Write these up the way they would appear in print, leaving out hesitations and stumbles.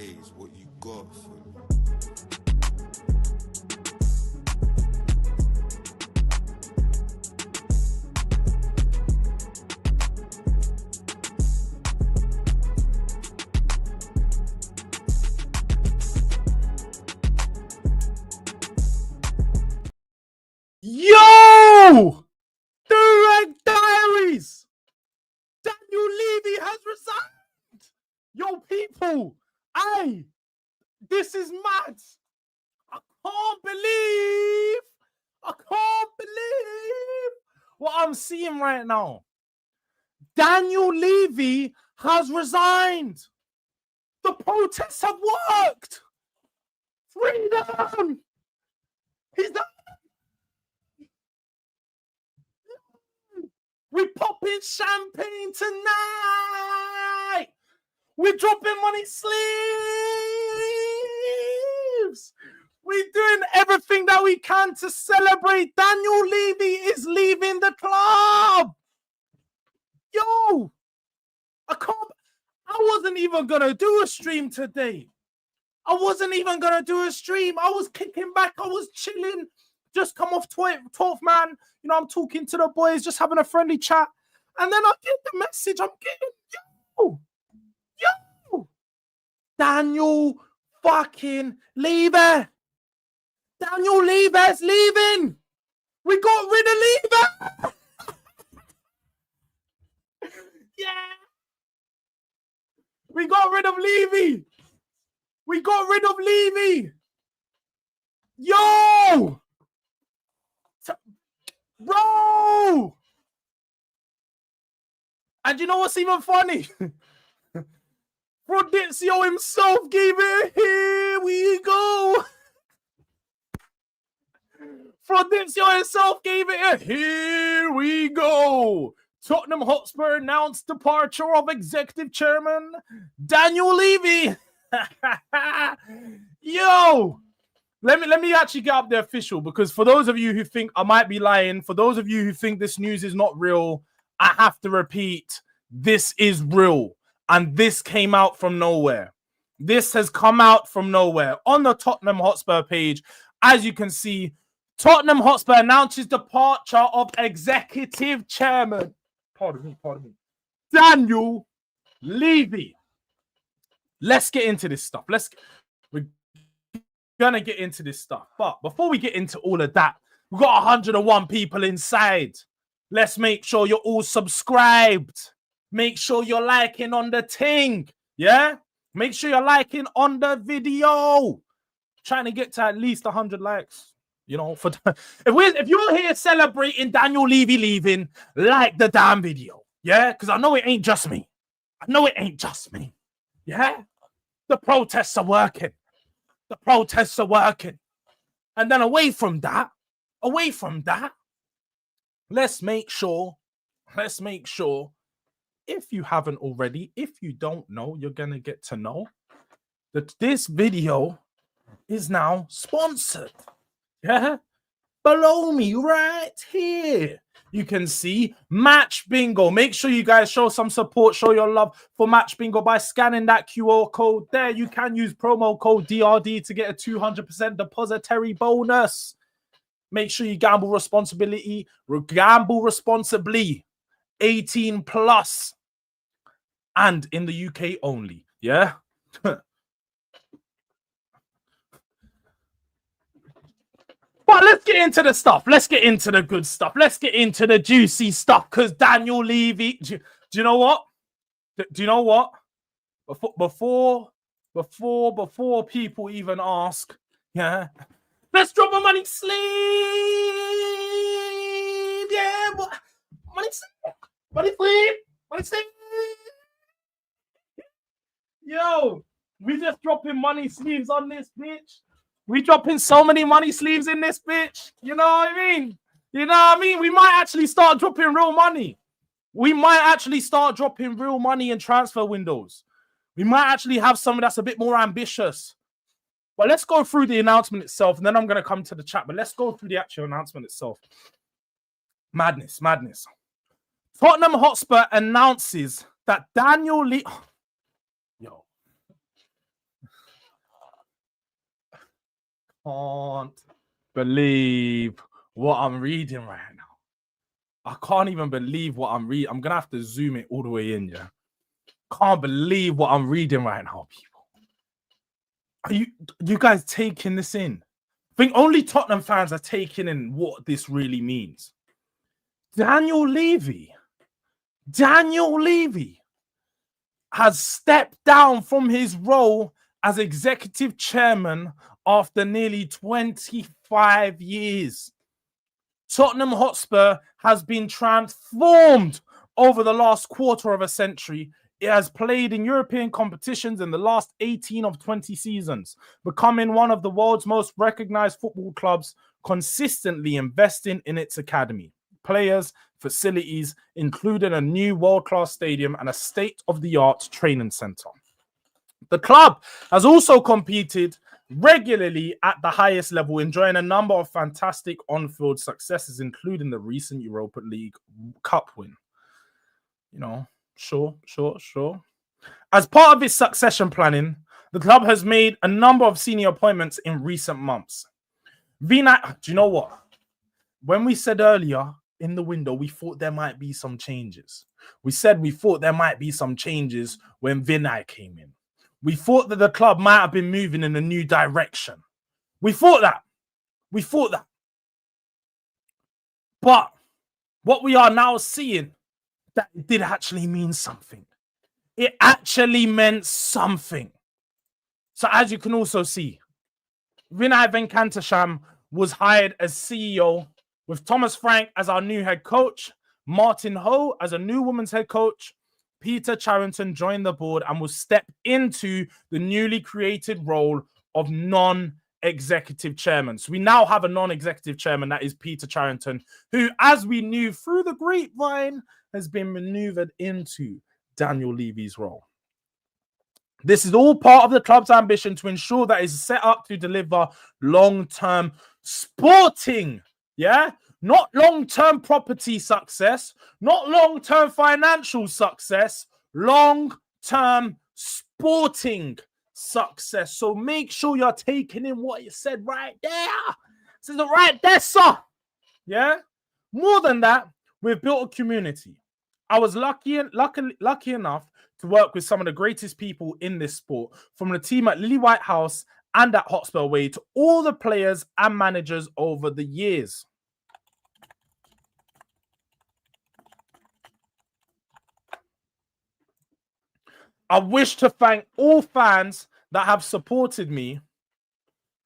is what you got for me. Yo! Direct Diaries! Daniel Levy has resigned! Yo, people! This is mad! I can't believe what I'm seeing right now. Daniel Levy has resigned! The protests have worked! Freedom! He's done! We're popping champagne tonight. We're dropping money sleeves. We're doing everything that we can to celebrate. Daniel Levy is leaving the club. Yo, I wasn't even going to do a stream today. I was kicking back. I was chilling. Just come off 12th man. You know, I'm talking to the boys, just having a friendly chat. And then I get the message. I'm getting, yo, Daniel fucking Levy. Daniel Levy's leaving. We got rid of Levy. Yeah. We got rid of Levy. Yo. Bro! And you know what's even funny? Prodizio himself gave it. Here we go. Prodizio himself gave it. Here we go. Tottenham Hotspur announced departure of executive chairman Daniel Levy. Yo! Let me actually get up the official, because for those of you who think I might be lying, for those of you who think this news is not real, I have to repeat, this is real. And this came out from nowhere. This has come out from nowhere. On the Tottenham Hotspur page, as you can see, Tottenham Hotspur announces departure of executive chairman. Pardon me. Daniel Levy. Let's get into this stuff. We're gonna get into this stuff, but before we get into all of that, we've got 101 people inside. Let's make sure you're all subscribed. Make sure you're liking on the thing. Yeah, make sure you're liking on the video. Trying to get to at least 100 likes. You know, if you're here celebrating Daniel Levy leaving, like the damn video. Yeah, because I know it ain't just me. Yeah, the protests are working. And then away from that, let's make sure, if you haven't already, if you don't know, you're going to get to know that this video is now sponsored. Yeah, below me right here, you can see Match Bingo. Make sure you guys show some support, show your love for Match Bingo by scanning that QR code there. You can use promo code DRD to get a 200% depository bonus. Make sure you gamble responsibly, 18 plus, and in the UK only. Yeah. But let's get into the stuff. Let's get into the good stuff. Let's get into the juicy stuff. Because Daniel Levy, do you know what? Before people even ask, yeah, let's drop a money sleeve. Yeah, money sleeve. Yo, we just dropping money sleeves on this bitch. We dropping so many money sleeves in this bitch. You know what I mean? We might actually start dropping real money. In transfer windows. We might actually have something that's a bit more ambitious. But let's go through the announcement itself, and then I'm going to come to the chat. But let's go through the actual announcement itself. Madness. Tottenham Hotspur announces that Daniel Levy... Yo. can't believe what I'm reading right now. I can't even believe what I'm reading. I'm going to have to zoom it all the way in, yeah? Can't believe what I'm reading right now, people. Are you guys taking this in? I think only Tottenham fans are taking in what this really means. Daniel Levy has stepped down from his role as executive chairman after nearly 25 years. Tottenham Hotspur has been transformed over the last quarter of a century. It has played in European competitions in the last 18 of 20 seasons, becoming one of the world's most recognized football clubs, consistently investing in its academy, players, facilities, including a new world-class stadium and a state-of-the-art training center. The club has also competed regularly at the highest level, enjoying a number of fantastic on-field successes, including the recent Europa League Cup win. You know, sure. As part of its succession planning, the club has made a number of senior appointments in recent months. Do you know what? When we said earlier in the window, we thought there might be some changes. We thought there might be some changes when Vinay came in. We thought that the club might have been moving in a new direction. We thought that. But what we are now seeing, that it did actually mean something. It actually meant something. So as you can also see, Vinay Venkatesham was hired as CEO, with Thomas Frank as our new head coach, Martin Ho as a new women's head coach. Peter Charrington joined the board and will step into the newly created role of non-executive chairman. So we now have a non-executive chairman, that is Peter Charrington, who, as we knew through the grapevine, has been maneuvered into Daniel Levy's role. This is all part of the club's ambition to ensure that it's set up to deliver long-term sporting, not long-term property success, not long-term financial success, long-term sporting success. So make sure you're taking in what you said right there. This is it right there, sir. Yeah? More than that, we've built a community. I was lucky enough to work with some of the greatest people in this sport, from the team at Lilywhite House and at Hotspur Way to all the players and managers over the years. I wish to thank all fans that have supported me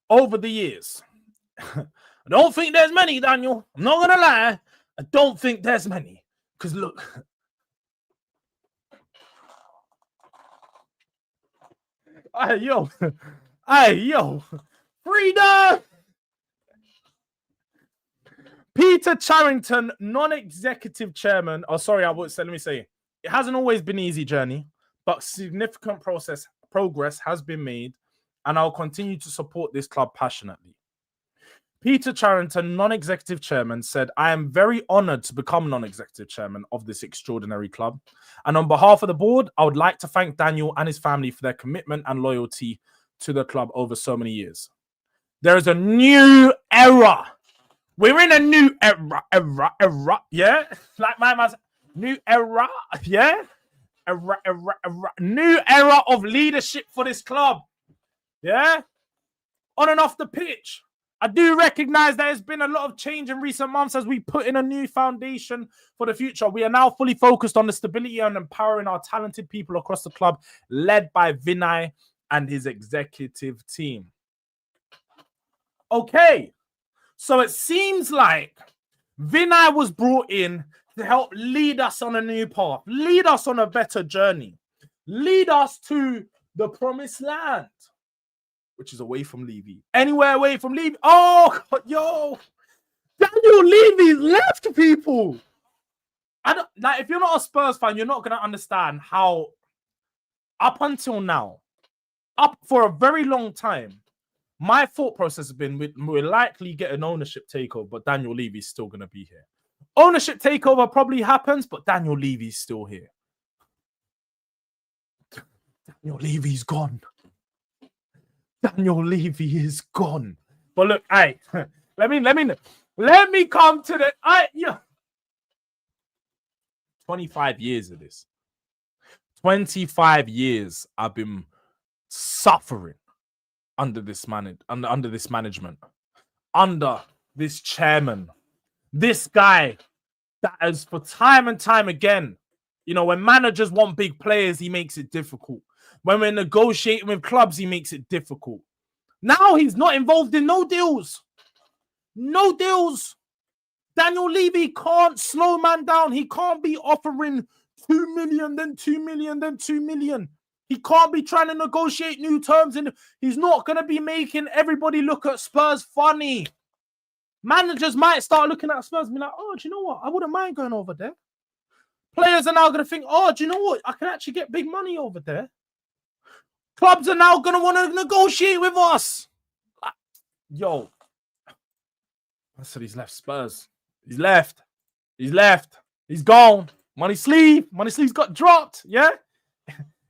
over the years. I don't think there's many, Daniel. I'm not going to lie. I don't think there's many. Because look. Hey, yo. Freedom! Peter Charrington, non-executive chairman. Oh, sorry, let me say. It hasn't always been an easy journey, but significant progress has been made, and I'll continue to support this club passionately. Peter Charrington, non-executive chairman, said, I am very honored to become non-executive chairman of this extraordinary club. And on behalf of the board, I would like to thank Daniel and his family for their commitment and loyalty to the club over so many years. There is a new era. We're in a new era, yeah? Like my man said, new era, yeah? New era of leadership for this club, yeah? On and off the pitch. I do recognize there has been a lot of change in recent months as we put in a new foundation for the future. We are now fully focused on the stability and empowering our talented people across the club, led by Vinay and his executive team. Okay, so it seems like Vinay was brought in to help lead us on a new path, lead us on a better journey, lead us to the promised land, which is away from Levy. Anywhere away from Levy. Oh, God, yo. Daniel Levy left, people. If you're not a Spurs fan, you're not going to understand how, up until now, up for a very long time, my thought process has been we'll likely get an ownership takeover, but Daniel Levy's still going to be here. Ownership takeover probably happens, but Daniel Levy's still here. Daniel Levy's gone. Daniel Levy is gone. But look, let me come to the 25 years of this. 25 years I've been suffering under this management, under this chairman, this guy that has, for time and time again, you know, when managers want big players, he makes it difficult. When we're negotiating with clubs, he makes it difficult. Now he's not involved in no deals. No deals. Daniel Levy can't slow man down. He can't be offering 2 million, then 2 million, then 2 million. He can't be trying to negotiate new terms, and he's not going to be making everybody look at Spurs funny. Managers might start looking at Spurs and be like, oh, do you know what? I wouldn't mind going over there. Players are now going to think, oh, do you know what? I can actually get big money over there. Clubs are now going to want to negotiate with us. Yo. I said he's left Spurs. He's left. He's left. He's gone. Money sleeve's got dropped. Yeah?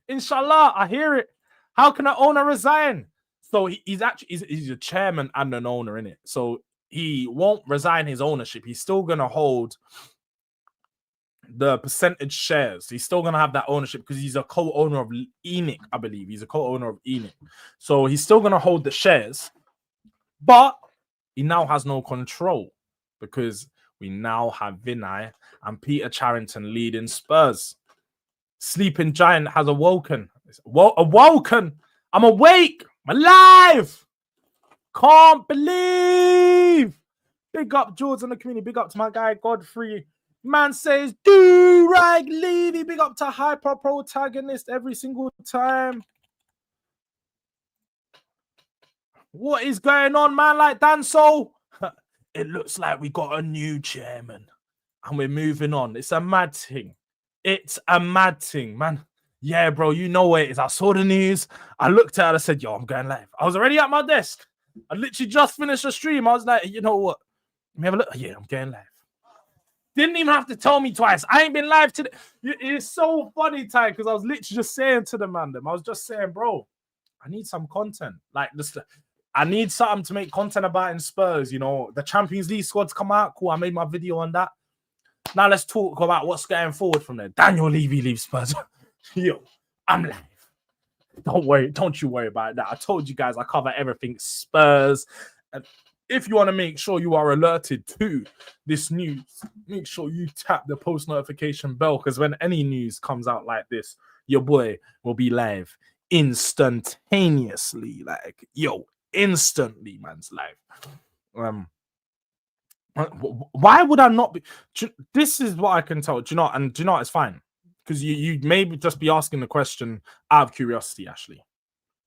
Inshallah, I hear it. How can an owner resign? So he's a chairman and an owner, innit? So he won't resign his ownership. He's still going to hold the percentage shares. He's still going to have that ownership because he's a co-owner of ENIC, I believe. He's a co-owner of ENIC. So he's still going to hold the shares. But he now has no control because we now have Vinay and Peter Charrington leading Spurs. Sleeping giant has awoken. Awoken. I'm awake. I'm alive. Can't believe. Big up George and the community. Big up to my guy Godfrey. Man says, do rag Levy. Big up to hyper protagonist every single time. What is going on, man? Like Danso? It looks like we got a new chairman and we're moving on. It's a mad thing. It's a mad thing, man. Yeah, bro, you know what it is. I saw the news. I looked at it. I said, yo, I'm going live. I was already at my desk. I literally just finished the stream. I was like, you know what? Let me have a look. Yeah, I'm going live. Didn't even have to tell me twice. I ain't been live today. It's so funny, Ty, because I was literally just saying to the man, I was just saying, bro, I need some content. Like, this, I need something to make content about in Spurs. You know, the Champions League squad's come out. Cool, I made my video on that. Now let's talk about what's going forward from there. Daniel Levy leaves Spurs. Yo, I'm live. Don't worry. Don't you worry about that. I told you guys I cover everything Spurs. And if you want to make sure you are alerted to this news, make sure you tap the post notification bell, because when any news comes out like this, your boy will be live instantaneously. Like, yo, instantly, man's live. Why would I not be? This is what I can tell. Do you know? And do you know? It's fine, because you maybe just be asking the question out of curiosity, Ashley.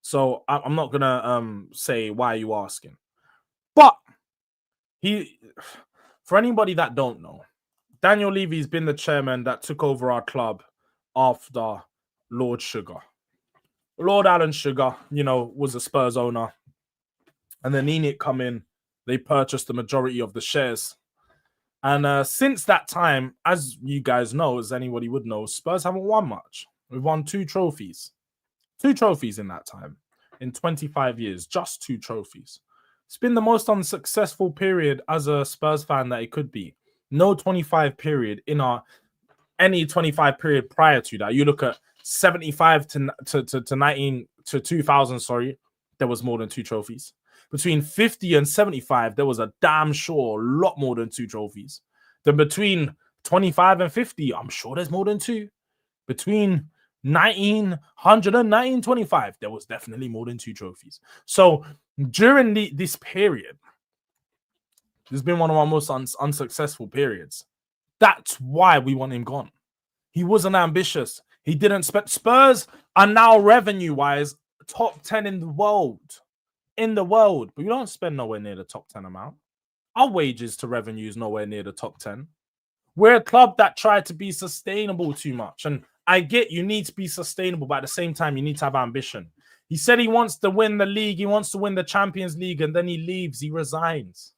So I'm not gonna say why you asking, but for anybody that don't know, Daniel Levy's been the chairman that took over our club after Lord Sugar. Lord Alan Sugar, you know, was a Spurs owner, and then ENIC come in. They purchased the majority of the shares. And since that time, as you guys know, as anybody would know, Spurs haven't won much. We've won 2 trophies. 2 trophies in that time. In 25 years, just 2 trophies. It's been the most unsuccessful period as a Spurs fan that it could be. No 25 period in any 25 period prior to that. You look at 75 to 2000, sorry, there was more than 2 trophies. Between 50 and 75, there was a damn sure a lot more than 2 trophies. Then between 25 and 50, I'm sure there's more than 2. Between 1900 and 1925, there was definitely more than 2 trophies. So during this period, there's been one of our most unsuccessful periods. That's why we want him gone. He wasn't ambitious. He didn't spend. Spurs are now revenue-wise top 10 in the world. But we don't spend nowhere near the top 10 amount. Our wages to revenue is nowhere near the top 10. We're a club that tried to be sustainable too much. And I get you need to be sustainable, but at the same time, you need to have ambition. He said he wants to win the league. He wants to win the Champions League, and then he leaves. He resigns.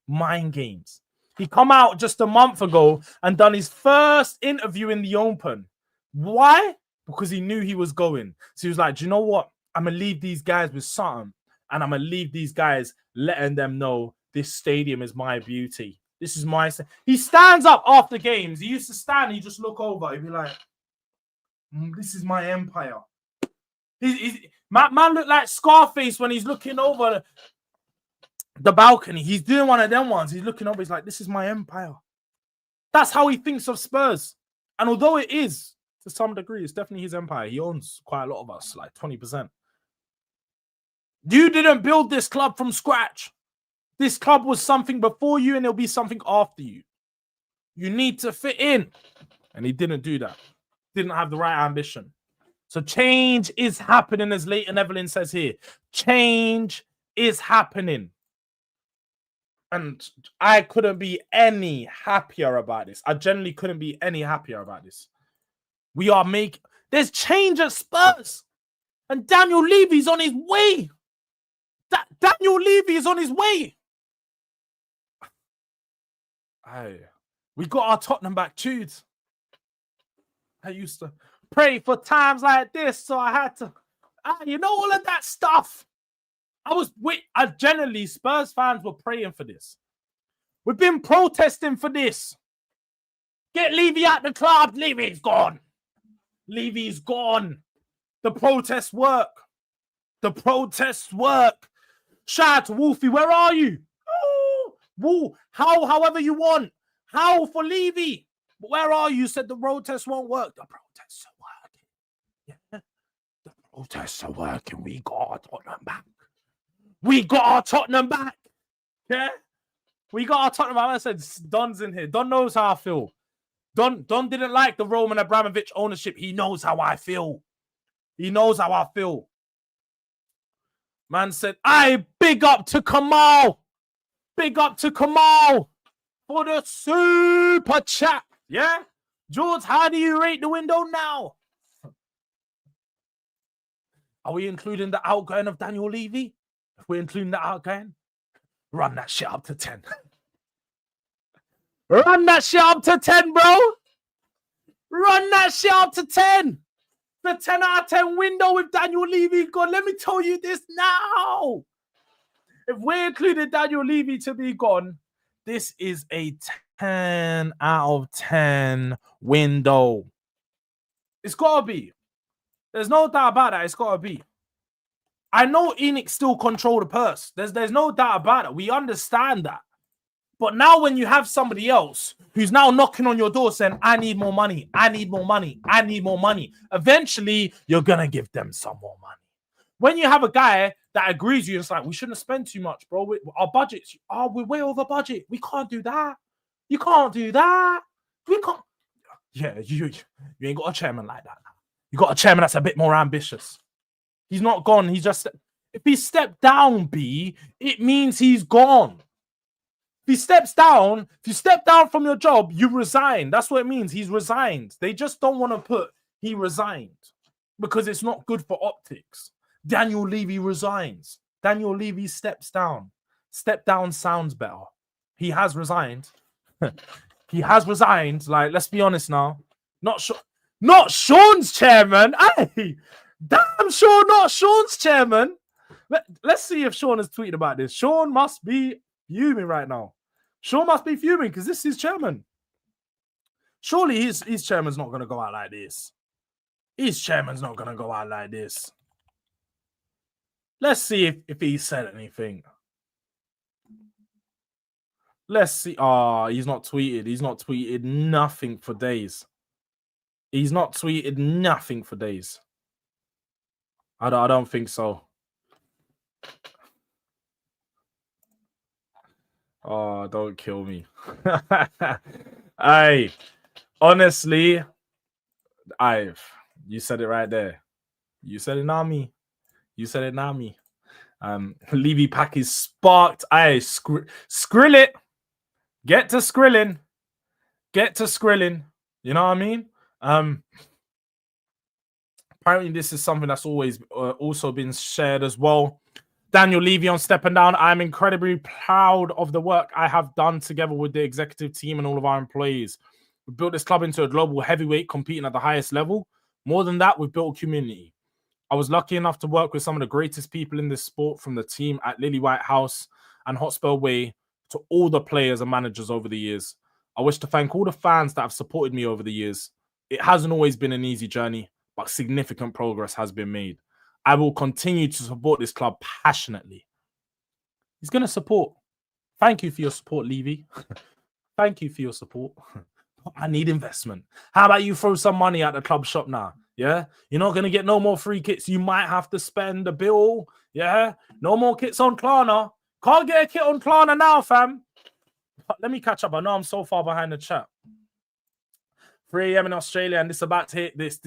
Mind games. He come out just a month ago and done his first interview in the Open. Why? Because he knew he was going. So he was like, do you know what? I'm going to leave these guys with something. And I'm going to leave these guys letting them know this stadium is my beauty. This is my... He stands up after games. He used to stand. He just look over. He'd be like, this is my empire. Man look like Scarface when he's looking over the balcony. He's doing one of them ones. He's looking over. He's like, this is my empire. That's how he thinks of Spurs. And although it is, to some degree, it's definitely his empire. He owns quite a lot of us, like 20%. You didn't build this club from scratch. This club was something before you and it'll be something after you. You need to fit in. And he didn't do that. Didn't have the right ambition. So change is happening, as Leighton Evelyn says here. Change is happening. And I couldn't be any happier about this. I generally couldn't be any happier about this. We are making... There's change at Spurs. And Daniel Levy's on his way. Daniel Levy is on his way. Aye. We got our Tottenham back, tudes. I used to pray for times like this, so I had to... you know, all of that stuff. Generally, Spurs fans were praying for this. We've been protesting for this. Get Levy out the club. Levy's gone. Levy's gone. The protests work. The protests work. Shout out to Wolfie. Where are you? Oh, Woo. However you want. How for Levy. But where are you? Said the protests won't work. The protests are working. Yeah. The protests are working. We got our Tottenham back. We got our Tottenham back. Yeah. We got our Tottenham back. I said, Don's in here. Don knows how I feel. Don didn't like the Roman Abramovich ownership. He knows how I feel. He knows how I feel. Man said, big up to Kamal. Big up to Kamal for the super chat. Yeah? George, how do you rate the window now? Are we including the outgoing of Daniel Levy? If we're including the outgoing, run that shit up to 10. Run that shit up to 10, bro. Run that shit up to 10. The 10 out of 10 window with Daniel Levy gone. Let me tell you this now. If we're including Daniel Levy to be gone, this is a 10 out of 10 window. It's got to be. There's no doubt about that. It's got to be. I know ENIC still control the purse. There's no doubt about it. We understand that. But now when you have somebody else who's now knocking on your door saying, I need more money, I need more money, I need more money, eventually you're going to give them some more money. When you have a guy that agrees with you, it's like, we shouldn't spend too much, bro. Our budgets, we're way over budget. We can't do that. You can't do that. We can't. Yeah, you ain't got a chairman like that now. You got a chairman that's a bit more ambitious. He's not gone. He's just... If he stepped down, B, it means he's gone. If he steps down, if you step down from your job, you resign. That's what it means. He's resigned. They just don't want to put he resigned because it's not good for optics. Daniel Levy resigns. Daniel Levy steps down. Step down sounds better. He has resigned. He has resigned. Like, let's be honest now. Not Sean's chairman. Hey, damn sure not Sean's chairman. Let's see if Sean has tweeted about this. Sean must be fuming right now. Sean must be fuming because this is chairman. Surely his chairman's not going to go out like this. His chairman's not going to go out like this. Let's see if he said anything. Let's see. Oh, he's not tweeted. He's not tweeted nothing for days. He's not tweeted nothing for days. I don't think so. Oh, don't kill me. Hey, honestly, you said it right there. You said it, not me. You said it, not me. Levy pack is sparked. Skrill it. Get to skrilling. Get to skrilling. You know what I mean? Apparently, this is something that's always also been shared as well. Daniel Levy on stepping down. I'm incredibly proud of the work I have done together with the executive team and all of our employees. We've built this club into a global heavyweight competing at the highest level. More than that, we've built a community. I was lucky enough to work with some of the greatest people in this sport, from the team at Lilywhite House and Hotspur Way to all the players and managers over the years. I wish to thank all the fans that have supported me over the years. It hasn't always been an easy journey, but significant progress has been made. I will continue to support this club passionately. He's going to support. Thank you for your support, Levy. Thank you for your support. I need investment. How about you throw some money at the club shop now? Yeah, you're not going to get no more free kits. You might have to spend a bill. Yeah, no more kits on Klarna. Can't get a kit on Klarna now, fam. But let me catch up. I know I'm so far behind the chat. 3 a.m. in Australia, and this about to hit. This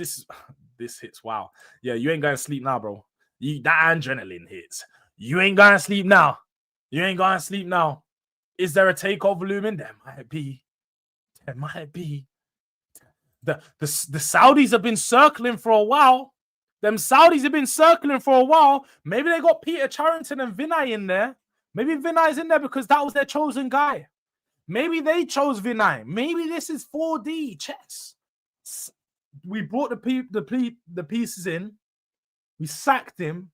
hits. Wow. Yeah, you ain't going to sleep now, bro. That adrenaline hits. You ain't going to sleep now. You ain't going to sleep now. Is there a takeover looming? There might be. There might be. The Saudis have been circling for a while. Them Saudis have been circling for a while. Maybe they got Peter Charrington and Vinay in there. Maybe Vinay's in there because that was their chosen guy. Maybe they chose Vinay. Maybe this is 4D chess. We brought the pieces in. We sacked him.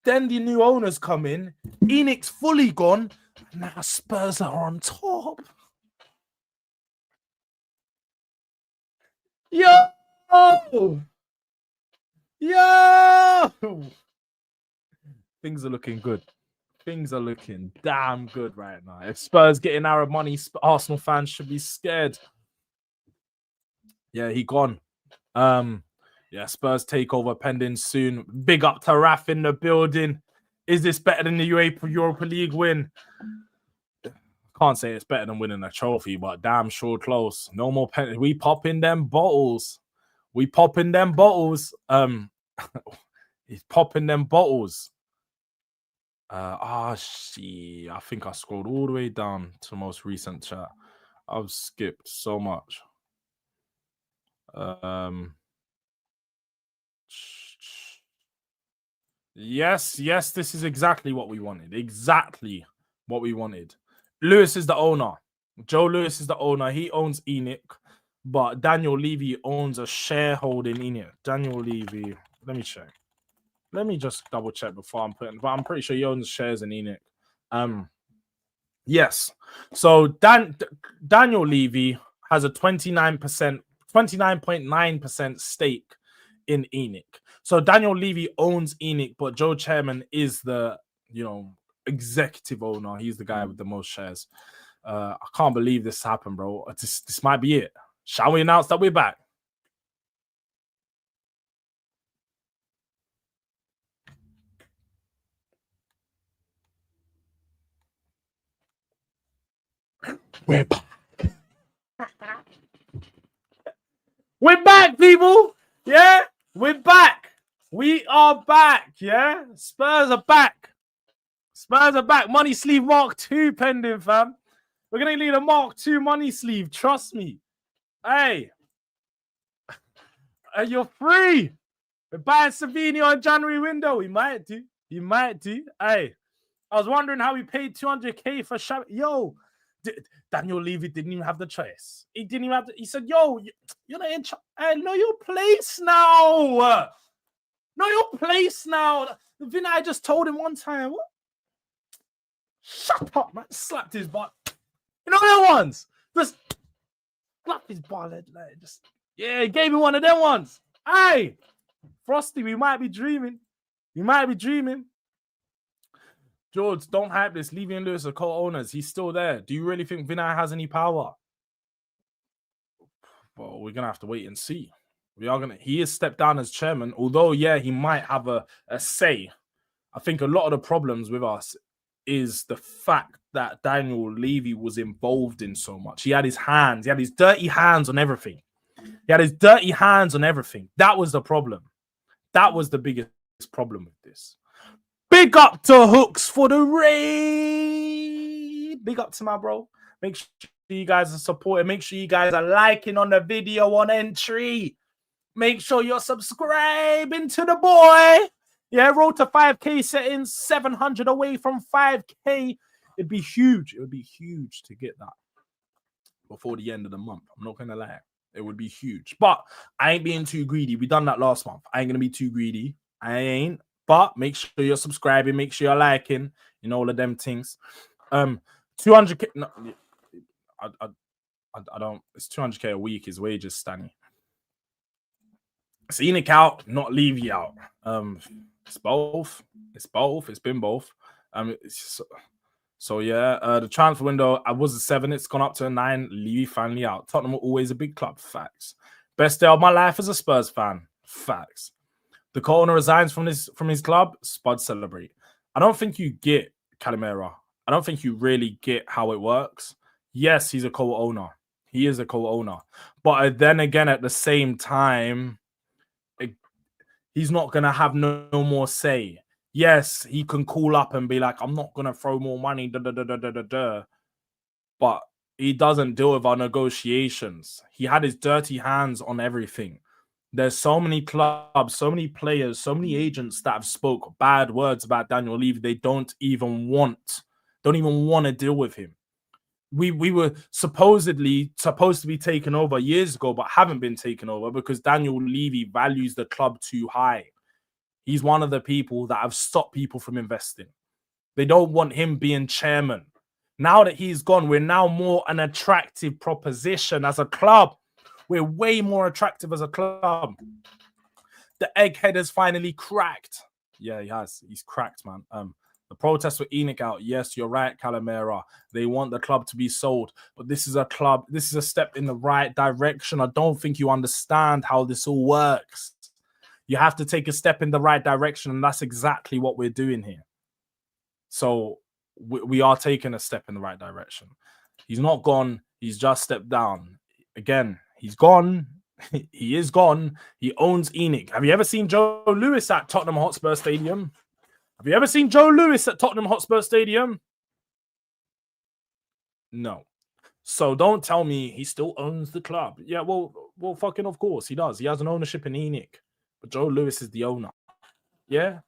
Then the new owners come in. ENIC's fully gone. Now Spurs are on top. Yo! Things are looking good. Things are looking damn good right now. If Spurs getting Arab money, Arsenal fans should be scared. Yeah, he gone. Yeah, Spurs takeover pending soon. Big up to Raf in the building. Is this better than the Europa League win? Can't say it's better than winning a trophy, but damn sure close. No more penalty. We popping them bottles. We popping them bottles. He's popping them bottles. I think I scrolled all the way down to most recent chat. I've skipped so much. Yes, this is exactly what we wanted. Exactly what we wanted. Lewis is the owner. Joe Lewis is the owner. He owns ENIC, but Daniel Levy owns a shareholding in ENIC. Daniel Levy, let me check. Let me just double check before I'm putting, but I'm pretty sure he owns shares in ENIC. Yes. So Daniel Levy has a 29.9% stake in ENIC. So Daniel Levy owns ENIC, but Joe Chairman is the, executive owner. He's the guy with the most shares. I can't believe this happened, bro. This might be it. Shall we announce that we're back? We're back. We're back, people. Yeah, we're back. We are back. Yeah, Spurs are back. Spurs are back. Money sleeve Mark II pending, fam. We're going to need a Mark II money sleeve. Trust me. Hey. You're free. We're buying Savinho in January window. We might do. You might do. Hey. I was wondering how we paid 200K for Shabby. Yo. Daniel Levy didn't even have the choice. He didn't even have to. He said, yo, you're not in charge. Hey, know your place now. Know your place now. Vinay just told him one time, what? Shut up, man. Slapped his butt. You know the ones? Just slapped his butt. Like, just, yeah, he gave me one of them ones. Hey, Frosty, we might be dreaming. We might be dreaming. George, don't hype this. Levy and Lewis are co-owners. He's still there. Do you really think Vinay has any power? Well, we're going to have to wait and see. He has stepped down as chairman, although, yeah, he might have a say. I think a lot of the problems with us is the fact that Daniel Levy was involved in so much. He had his dirty hands on everything. That was the problem. That was the biggest problem with this. Big up to Hooks for the raid. Big up to my bro. Make sure you guys are supporting. Make sure you guys are liking on the video on entry. Make sure you're subscribing to the boy. Yeah, road to 5K settings, 700 away from 5K. It'd be huge. It would be huge to get that before the end of the month. I'm not going to lie. It would be huge. But I ain't being too greedy. We done that last month. I ain't going to be too greedy. I ain't. But make sure you're subscribing. Make sure you're liking. You know, all of them things. 200k. No, I don't. It's 200k a week. His wages, Stanny. It's ENIC out, not Levy out. It's both. It's both. It's been both. So yeah, the transfer window, I was a 7, it's gone up to a 9. Levy finally out. Tottenham are always a big club. Facts. Best day of my life as a Spurs fan. Facts. The co-owner resigns from his club. Spud celebrate. I don't think you get Calimera. I don't think you really get how it works. Yes, he's a co-owner. He is a co-owner. But then again, at the same time, he's not going to have no more say. Yes, he can call up and be like, I'm not going to throw more money, but he doesn't deal with our negotiations. He had his dirty hands on everything. There's so many clubs, so many players, so many agents that have spoke bad words about Daniel Levy. They don't even want to deal with him. We were supposedly supposed to be taken over years ago, but haven't been taken over because Daniel Levy values the club too high. He's one of the people that have stopped people from investing. They don't want him being chairman. Now that he's gone, we're now more an attractive proposition as a club. We're way more attractive as a club. The egghead has finally cracked. Yeah, he has. He's cracked, man. The protest for ENIC out. Yes, you're right, Calimera. They want the club to be sold. But this is a club. This is a step in the right direction. I don't think you understand how this all works. You have to take a step in the right direction, and that's exactly what we're doing here. So we are taking a step in the right direction. He's not gone. He's just stepped down. Again, he's gone. He is gone. He owns ENIC. Have you ever seen Joe Lewis at Tottenham Hotspur Stadium? Have you ever seen Joe Lewis at Tottenham Hotspur Stadium? No. So don't tell me he still owns the club. Yeah, well, fucking of course he does. He has an ownership in ENIC. But Joe Lewis is the owner. Yeah?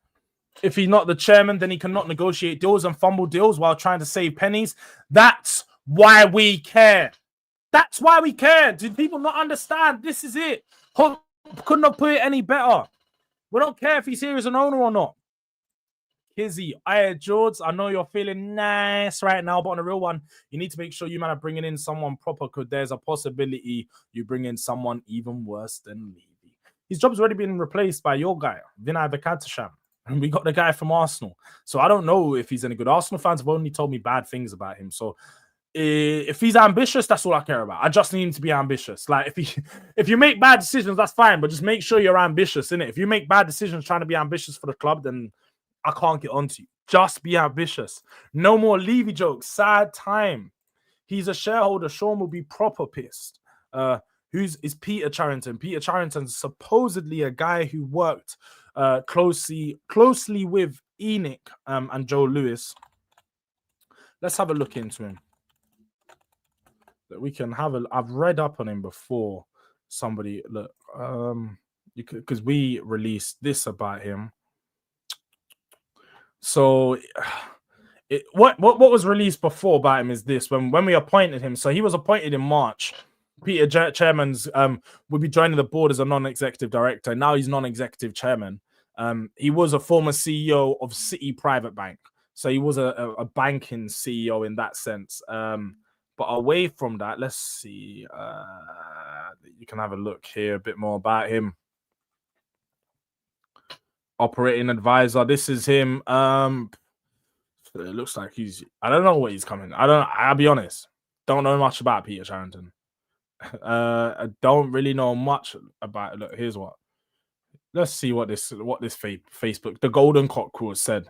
If he's not the chairman, then he cannot negotiate deals and fumble deals while trying to save pennies. That's why we care. That's why we care. Do people not understand? This is it. Couldn't have put it any better. We don't care if he's here as an owner or not. Kizzy, George, I know you're feeling nice right now, but on a real one, you need to make sure you man are bringing in someone proper because there's a possibility you bring in someone even worse than Levy. His job's already been replaced by your guy, Vinay Venkatesham, and we got the guy from Arsenal. So I don't know if he's any good. Arsenal fans have only told me bad things about him. So if he's ambitious, that's all I care about. I just need him to be ambitious. Like if you make bad decisions, that's fine, but just make sure you're ambitious, innit? If you make bad decisions trying to be ambitious for the club, then I can't get onto you. Just be ambitious. No more Levy jokes. Sad time. He's a shareholder. Sean will be proper pissed. Who's Peter Charrington? Peter Charrington's supposedly a guy who worked closely with ENIC and Joe Lewis. Let's have a look into him. That we can have a. I've read up on him before. Somebody look. You could because we released this about him. So, what was released before about him is this: when we appointed him. So he was appointed in March. Peter Chairman's will be joining the board as a non-executive director. Now he's non-executive chairman. He was a former CEO of City Private Bank, so he was a banking CEO in that sense. But away from that, let's see. You can have a look here a bit more about him. Operating advisor. This is him. It looks like I don't know what he's coming. I'll be honest. Don't know much about Peter Charrington. I don't really know much about it. Look, here's what. Let's see what this Facebook, the Golden Cockcrow said.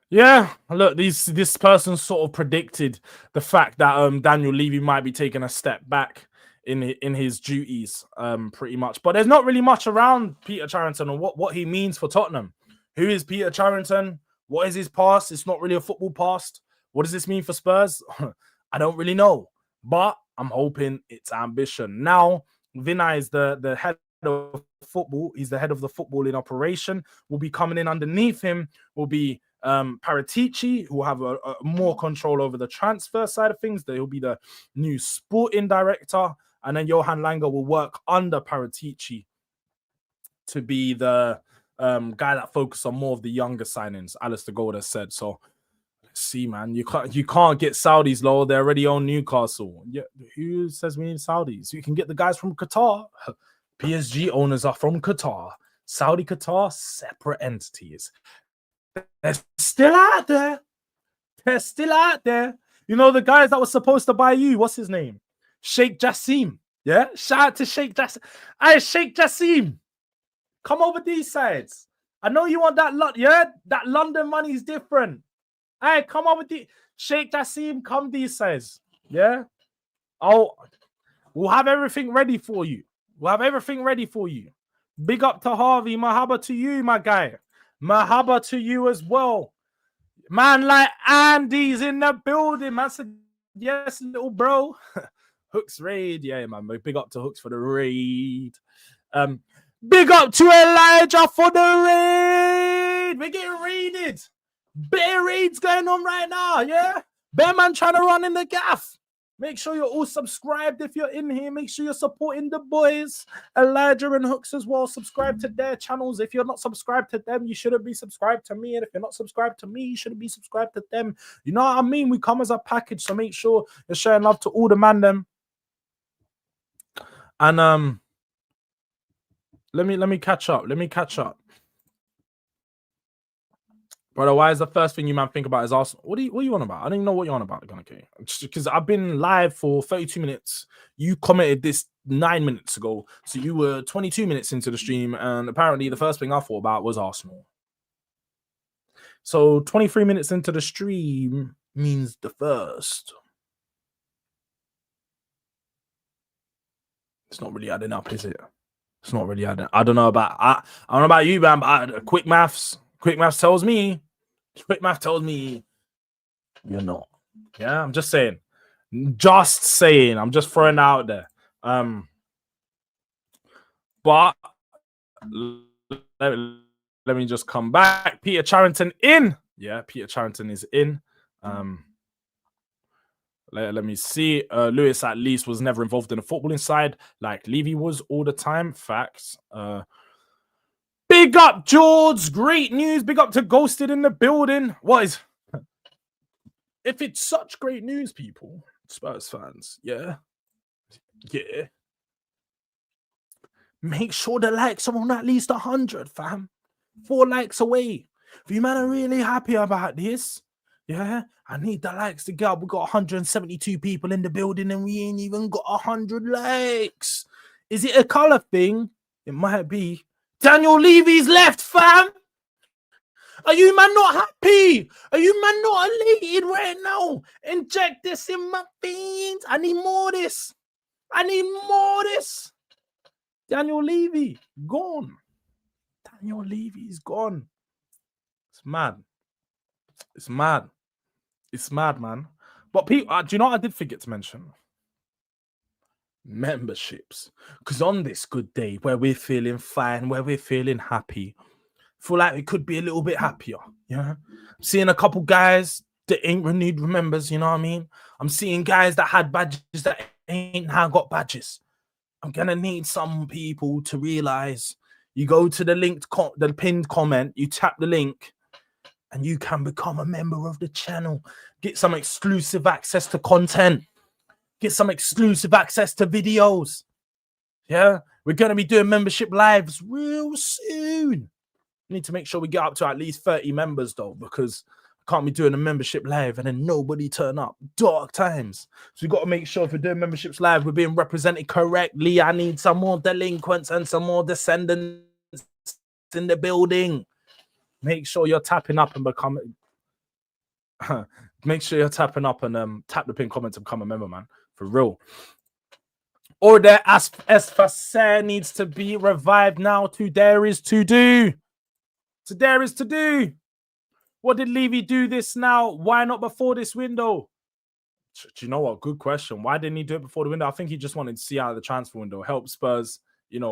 Yeah, look, this person sort of predicted the fact that Daniel Levy might be taking a step back in his duties, pretty much. But there's not really much around Peter Charrington and what he means for Tottenham. Who is Peter Charrington? What is his past? It's not really a football past. What does this mean for Spurs? I don't really know, but I'm hoping it's ambition. Now, Vinay is the head of football. He's the head of the footballing operation. Will be coming in underneath him. Will be Paratici, who will have a more control over the transfer side of things. He'll be the new sporting director. And then Johan Langer will work under Paratici to be the guy that focuses on more of the younger signings, Alistair Gold has said. So let's see, man. You can't get Saudis, low. They already own Newcastle. Yeah, who says we need Saudis? You can get the guys from Qatar. PSG owners are from Qatar. Saudi Qatar, separate entities. They're still out there. They're still out there. You know, the guys that were supposed to buy you, what's his name? Sheikh Jassim. Yeah? Shout out to Sheikh Jassim. Hey, Sheikh Jassim. Come over these sides. I know you want that lot, yeah? That London money is different. Hey, come over the Sheikh Jassim, come these sides. Yeah? We'll have everything ready for you. We'll have everything ready for you. Big up to Harvey. Mahaba to you, my guy. Mahaba to you as well. Man, like Andy's in the building. Man said, yes, little bro. Hooks raid. Yeah, man. Big up to Hooks for the raid. Big up to Elijah for the raid. We're getting raided. Bear raids going on right now, yeah? Bear man trying to run in the gaff. Make sure you're all subscribed if you're in here. Make sure you're supporting the boys. Elijah and Hooks as well. Subscribe to their channels. If you're not subscribed to them, you shouldn't be subscribed to me. And if you're not subscribed to me, you shouldn't be subscribed to them. You know what I mean? We come as a package, so make sure you're showing love to all the man them. And let me catch up. Brother, why is the first thing you man think about is Arsenal? What are you on about? I don't even know what you're on about, okay? Because I've been live for 32 minutes. You commented this 9 minutes ago. So you were 22 minutes into the stream, and apparently the first thing I thought about was Arsenal. So 23 minutes into the stream means the first. It's not really adding up, is it? It's not really adding. I don't know about you, man, but quick maths tells me you're not. Yeah, I'm just saying. I'm just throwing it out there. But let me just come back. Peter Charrington in. Yeah, Peter Charrington is in. Let me see. Lewis at least was never involved in the footballing side like Levy was all the time. Facts. Big up, George. Great news. Big up to Ghosted in the building. What is... If it's such great news, people, Spurs fans, yeah. Make sure the likes are on at least 100, fam. 4 likes away. If you man are really happy about this, yeah, I need the likes to get up. We got 172 people in the building and we ain't even got 100 likes. Is it a color thing? It might be. Daniel Levy's left, fam. Are you man not happy? Are you man not elated right now? Inject this in my veins. I need more of this. Daniel Levy, gone. Daniel Levy's gone. It's mad, man. But people, do you know what I did forget to mention? Memberships. Because on this good day where we're feeling fine, where we're feeling happy, feel like we could be a little bit happier. Yeah, I'm seeing a couple guys that ain't renewed members. You know what I mean? I'm seeing guys that had badges that ain't now got badges. I'm gonna need some people to realize you go to the pinned comment, you tap the link, and you can become a member of the channel. Get some exclusive access to content. Get some exclusive access to videos. Yeah, we're gonna be doing membership lives real soon. We need to make sure we get up to at least 30 members though, because I can't be doing a membership live and then nobody turn up. Dark times. So we got to make sure if we're doing memberships live, we're being represented correctly. I need some more delinquents and some more descendants in the building. Make sure you're tapping up and become. Make sure you're tapping up and tap the pin comment to become a member, man. For real. Order Esfacer needs to be revived now. There is to do. What did Levy do this now? Why not before this window? Do you know what? Good question. Why didn't he do it before the window? I think he just wanted to see out the transfer window, help Spurs,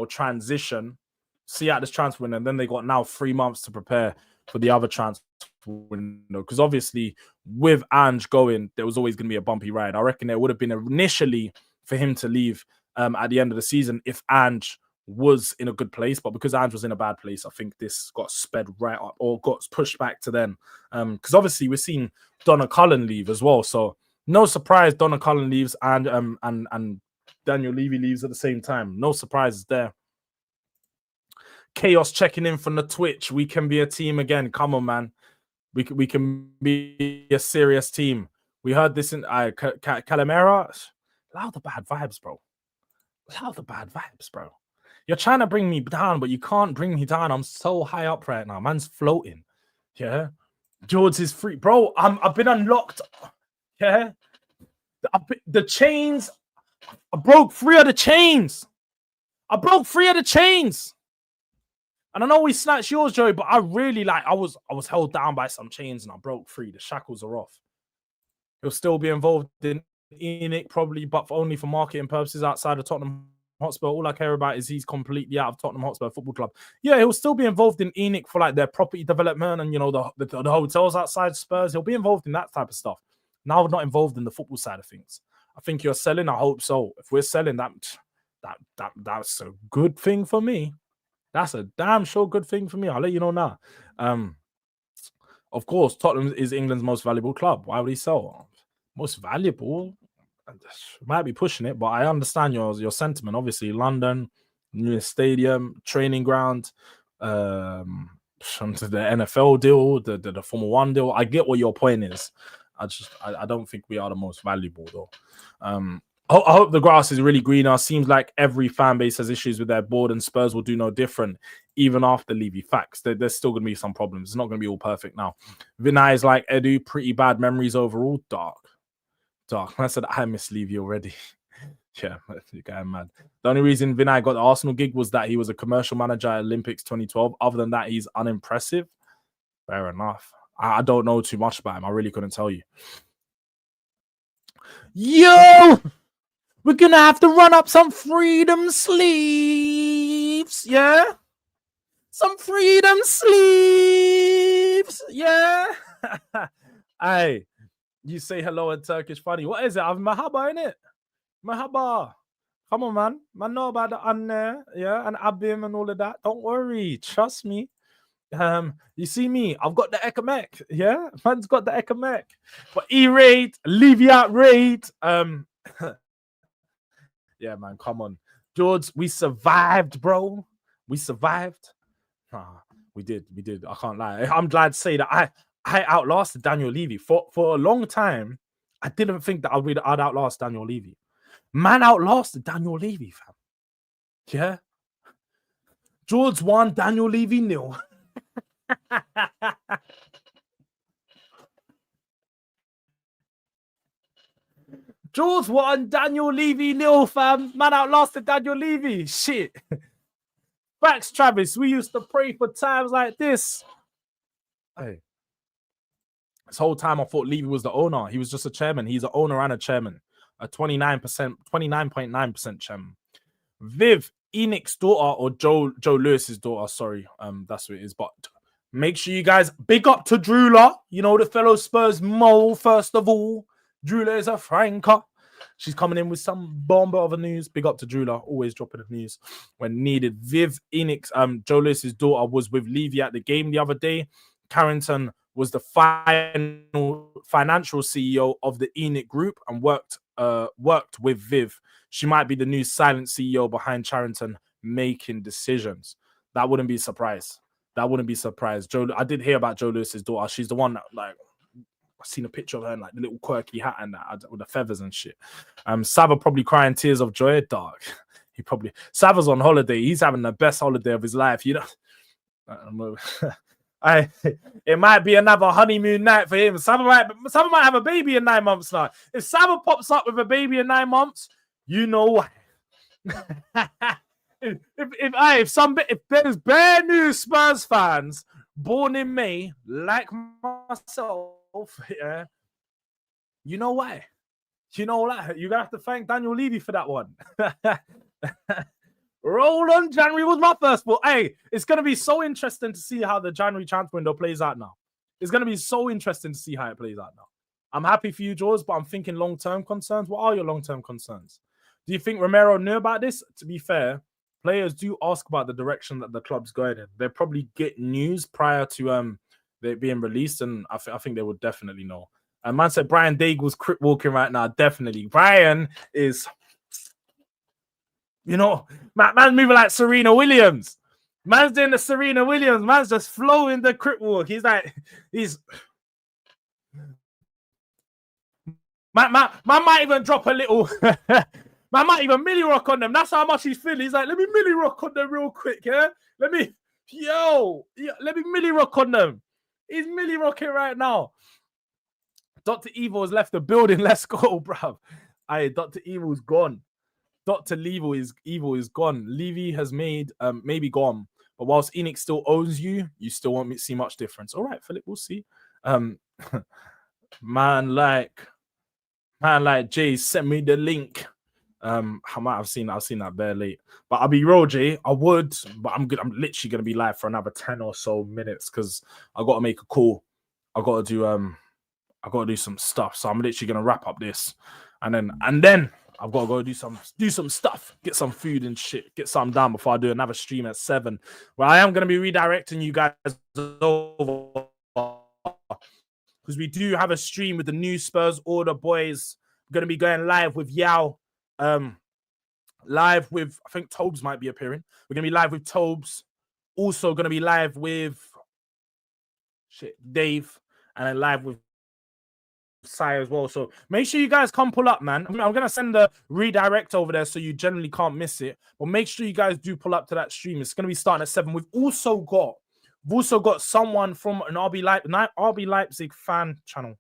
transition, see out this transfer window, and then they got now 3 months to prepare for the other transfer window, because obviously with Ange going, there was always going to be a bumpy ride. I reckon it would have been initially for him to leave at the end of the season if Ange was in a good place, but because Ange was in a bad place, I think this got sped right up or got pushed back to then. Because obviously we're seeing Donna Cullen leave as well, so no surprise Donna Cullen leaves and Daniel Levy leaves at the same time. No surprises there. Chaos checking in from the Twitch. We can be a team again. Come on, man. We can be a serious team. We heard this in Calamera. Allow the bad vibes, bro. Allow the bad vibes, bro. You're trying to bring me down, but you can't bring me down. I'm so high up right now. Man's floating. Yeah. George is free. Bro, I've been unlocked. Yeah. The chains. I broke 3 of the chains. And I know we snatched yours, Joey, but I really I was held down by some chains and I broke 3. The shackles are off. He'll still be involved in ENIC probably, but only for marketing purposes outside of Tottenham Hotspur. All I care about is he's completely out of Tottenham Hotspur Football Club. Yeah, he'll still be involved in ENIC for their property development and the hotels outside Spurs. He'll be involved in that type of stuff. Now we're not involved in the football side of things. I think you're selling. I hope so. If we're selling, that's a good thing for me. That's a damn sure good thing for me. I'll let you know now. Of course, Tottenham is England's most valuable club. Why would he sell? Most valuable? Might be pushing it, but I understand your sentiment. Obviously, London, new stadium, training ground, the NFL deal, the Formula 1 deal. I get what your point is. I don't think we are the most valuable though. I hope the grass is really greener. Seems like every fan base has issues with their board, and Spurs will do no different. Even after Levy, facts, there's still going to be some problems. It's not going to be all perfect now. Vinay is like Edu, pretty bad memories overall. Dark. I said I miss Levy already. Yeah, the guy mad. The only reason Vinay got the Arsenal gig was that he was a commercial manager at Olympics 2012. Other than that, he's unimpressive. Fair enough. I don't know too much about him. I really couldn't tell you. Yo! We're going to have to run up some freedom sleeves. Yeah? Some freedom sleeves. Yeah? Hey, you say hello in Turkish funny. What is it? I've Mahaba in it. Mahaba. Come on, man. Man know about the Anne, yeah, and Abim and all of that. Don't worry. Trust me. You see me, I've got the Ekamek, yeah? Man's got the Ekamek. But E-Raid, Levy Out raid. Yeah, man, come on. George, we survived, bro. We survived. We did. I can't lie. I'm glad to say that I outlasted Daniel Levy. For a long time, I didn't think that I'd outlast Daniel Levy. Man outlasted Daniel Levy, fam. Yeah? George 1, Daniel Levy 0. George 1, Daniel Levy 0, fam. Man outlasted Daniel Levy. Shit. Facts, Travis. We used to pray for times like this. Hey. This whole time I thought Levy was the owner. He was just a chairman. He's an owner and a chairman. A 29.9% chairman. Viv, ENIC's daughter, or Joe Lewis's daughter, sorry. That's what it is. But make sure you guys big up to Drula. You know, the fellow Spurs mole, first of all. Drula is a franker. She's coming in with some bomba of a news. Big up to Drula, always dropping the news when needed. Viv, ENIC's, Joe Lewis's daughter was with Levy at the game the other day. Charrington was the financial CEO of the ENIC group and worked with Viv. She might be the new silent CEO behind Charrington making decisions. That wouldn't be a surprise. I did hear about Joe Lewis's daughter. She's the one that, like, I've seen a picture of her in, like, the little quirky hat and that with the feathers and shit. Sava probably crying tears of joy. Dark. Sava's on holiday. He's having the best holiday of his life. You know. I don't know. It might be another honeymoon night for him. Sava might have a baby in 9 months now. If Sava pops up with a baby in 9 months, you know why. if there's brand new Spurs fans born in May, like myself, yeah, you know why. You're gonna have to thank Daniel Levy for that one. Roll on, January was my first ball. Hey, it's gonna be so interesting to see how the January transfer window plays out now. It's going to be so interesting to see how it plays out now. I'm happy for you, Jaws, but I'm thinking long-term concerns. What are your long-term concerns? Do you think Romero knew about this? To be fair, players do ask about the direction that the club's going in. They probably get news prior to they being released, and I think they would definitely know. And man said Brian Daigle's crip walking right now. Definitely. Brian is, man's moving like Serena Williams. Man's doing the Serena Williams. Man's just flowing the crip walk. Man might even drop a little. Man might even milli rock on them. That's how much he's feeling. He's like, let me milli rock on them real quick, yeah? Let me milli rock on them. He's milli rocking right now. Dr. Evil has left the building. Let's go, bruv. Aye, Dr. Evil's gone. Dr. Evil is gone. Levy has maybe gone. But whilst ENIC still owns you, you still won't see much difference. All right, Philip, we'll see. Man like Jay sent me the link. I might have seen that bare late. But I'll be real, Jay. I would, but I'm literally gonna be live for another 10 or so minutes because I gotta make a call. I gotta do some stuff. So I'm literally gonna wrap up this, and then I've got to go do some stuff, get some food and shit, get something done before I do another stream at 7. Well, I am gonna be redirecting you guys over because we do have a stream with the new Spurs order boys. We're gonna be going live with Yao. Live with, I think Tobes might be appearing. We're gonna be live with Tobes. Also gonna be live with Dave, and then live with Sai as well. So make sure you guys come pull up, man. I'm gonna send the redirect over there so you generally can't miss it. But make sure you guys do pull up to that stream. It's gonna be starting at 7. We've also got someone from an RB Leipzig fan channel,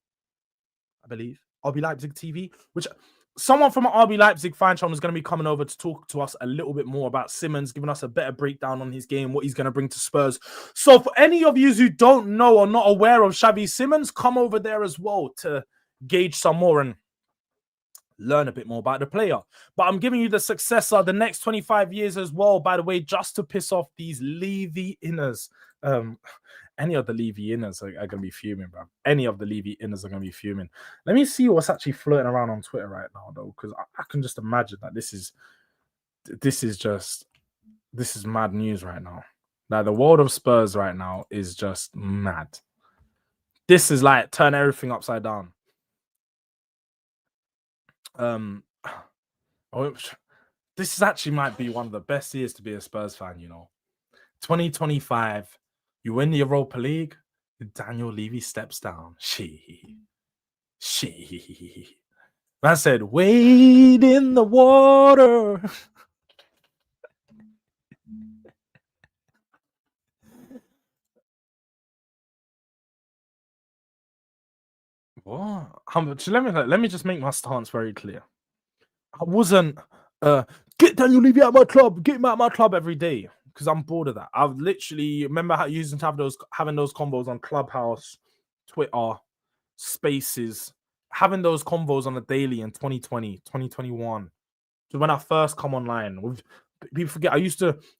I believe. RB Leipzig TV, which someone from an RB Leipzig fan channel is going to be coming over to talk to us a little bit more about Simmons, giving us a better breakdown on his game, what he's going to bring to Spurs. So for any of you who don't know or not aware of Xavi Simmons, come over there as well to gauge some more and learn a bit more about the player. But I'm giving you the successor the next 25 years as well, by the way, just to piss off these Levy inners. Any of the Levy inners are going to be fuming, bro. Any of the Levy inners are going to be fuming. Let me see what's actually floating around on Twitter right now, though, because I can just imagine that this is mad news right now. Like, the world of Spurs right now is just mad. This is like turn everything upside down. This is actually might be one of the best years to be a Spurs fan, 2025. You win the Europa League, Daniel Levy steps down. Man said, wade in the water. What? Let me just make my stance very clear. I wasn't get Daniel Levy out of my club, get him out of my club every day. Because I'm bored of that. I've literally remember having those combos on Clubhouse, Twitter, Spaces, having those convos on the daily in 2020, 2021. So when I first come online, people forget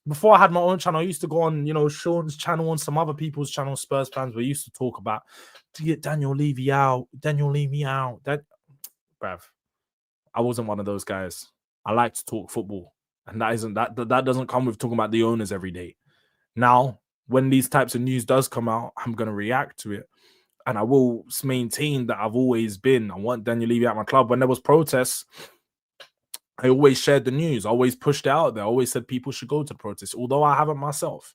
before I had my own channel, I used to go on, Sean's channel and some other people's channel, Spurs fans, we used to talk about to get Daniel Levy out. Bruv, I wasn't one of those guys. I like to talk football. And that doesn't come with talking about the owners every day. Now, when these types of news does come out, I'm going to react to it. And I will maintain that I've always been. I want Daniel Levy at my club. When there was protests, I always shared the news. I always pushed it out there. I always said people should go to the protests, although I haven't myself.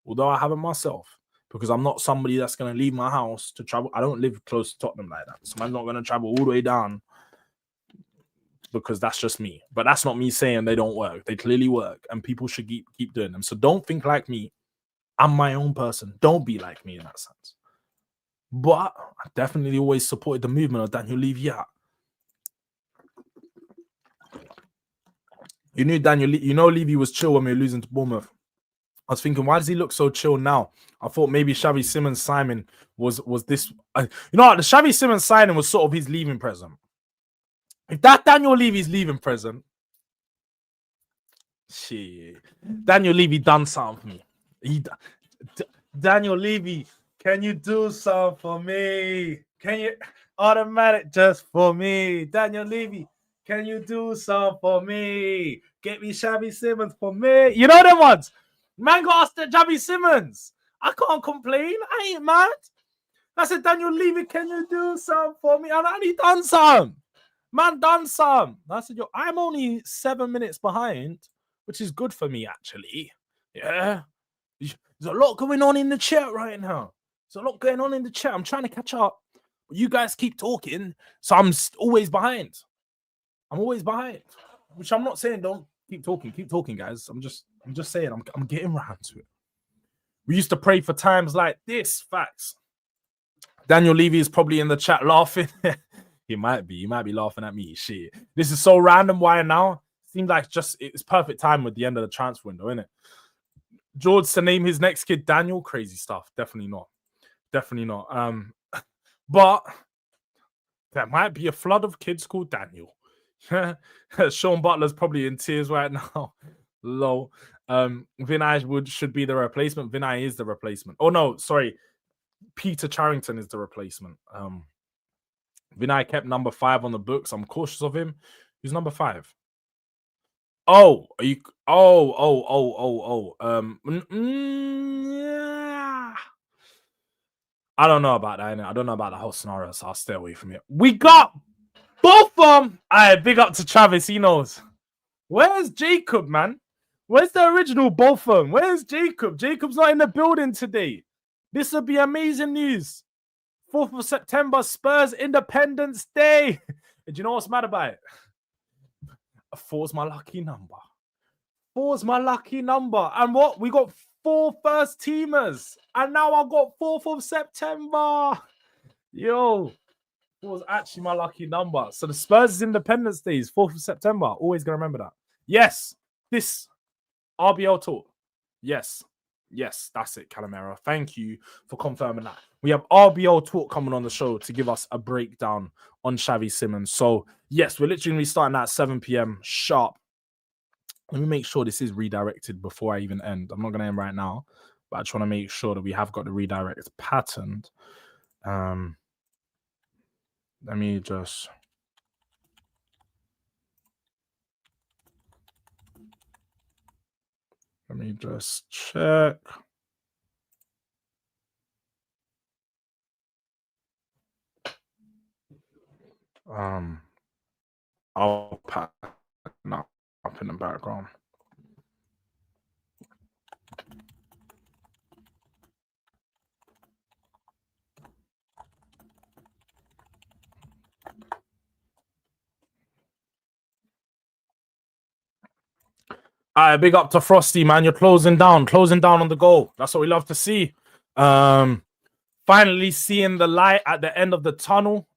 Because I'm not somebody that's going to leave my house to travel. I don't live close to Tottenham like that. So I'm not going to travel all the way down because that's just me. But that's not me saying they don't work. They clearly work, and people should keep doing them. So don't think like me. I'm my own person. Don't be like me in that sense. But I definitely always supported the movement of Daniel Levy Out. You knew Levy was chill when we were losing to Bournemouth. I was thinking, why does he look so chill now? I thought maybe Xavi Simmons signing was this. The Xavi Simmons signing was sort of his leaving present. If that Daniel Levy's leaving present, shit, Daniel Levy done something for me. Daniel Levy Can you do something for me? Can you automatic just for me? Daniel Levy, can you do something for me? Get me Xavi Simons for me. You know them ones. Man got asked at Xavi Simons. I can't complain. I ain't mad. I said, Daniel Levy, can you do something for me? And he done some. Man done some. I said, yo, I'm only 7 minutes behind, which is good for me, actually. Yeah. There's a lot going on in the chat right now. There's a lot going on in the chat. I'm trying to catch up. But you guys keep talking, so I'm always behind. I'm always behind. Which I'm not saying don't keep talking. Keep talking, guys. I'm just saying I'm getting around to it. We used to pray for times like this. Facts. Daniel Levy is probably in the chat laughing. He might be laughing at me. Shit. This is so random. Why now? Seems like it's perfect time with the end of the transfer window, isn't it? George to name his next kid Daniel. Crazy stuff. Definitely not. Definitely not. But there might be a flood of kids called Daniel. Sean Butler's probably in tears right now. Low. Vinay should be the replacement. Vinay is the replacement. Oh no, sorry. Peter Charrington is the replacement. Vinay kept number 5 on the books. I'm cautious of him. Who's number 5? Oh, are you? Oh. Yeah. I don't know about that. I don't know about the whole scenario, so I'll stay away from it. We got both of them. Alright, big up to Travis. He knows. Where's Jacob, man? Where's the original both of them? Where's Jacob? Jacob's not in the building today. This would be amazing news. 4th of September, Spurs Independence Day. Do you know what's mad about it? 4's my lucky number. 4's my lucky number. And what? We got 4 first teamers. And now I got 4th of September. Yo. 4's actually my lucky number. So the Spurs Independence Day is 4th of September. Always going to remember that. Yes. This RBL talk. Yes. Yes, that's it, Calamera. Thank you for confirming that. We have RBL talk coming on the show to give us a breakdown on Xavi Simons. So, yes, we're literally going to be starting at 7 p.m. sharp. Let me make sure this is redirected before I even end. I'm not going to end right now, but I just want to make sure that we have got the redirect patterned. Let me just... Let me just check. I'll pack now up in the background. Big up to Frosty, man. You're closing down on the goal. That's what we love to see. Finally seeing the light at the end of the tunnel.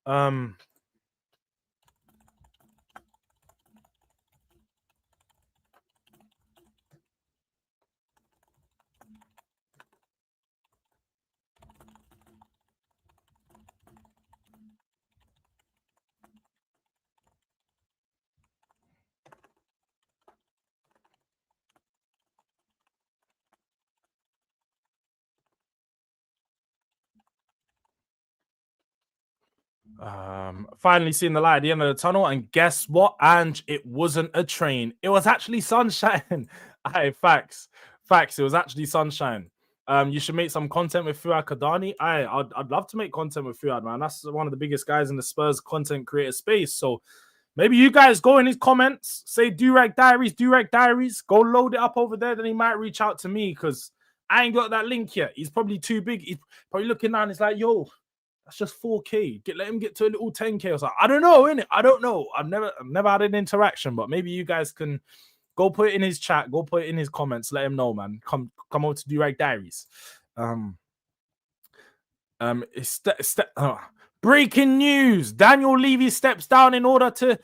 Finally seeing the light at the end of the tunnel, and guess what, Ange? It wasn't a train. It was actually sunshine. Facts. It was actually sunshine. You should make some content with Fuad Kadani. I'd love to make content with Fuad, man. That's one of the biggest guys in the Spurs content creator space. So maybe you guys go in his comments, say Durag Diaries. Go load it up over there. Then he might reach out to me because I ain't got that link yet. He's probably too big. He's probably looking down. It's like, yo, that's just 4K. Let him get to a little 10K or something. I don't know, innit? I don't know. I've never had an interaction, but maybe you guys can go put it in his chat. Go put it in his comments. Let him know, man. Come over to Durag Diaries. Breaking news. Daniel Levy steps down in order to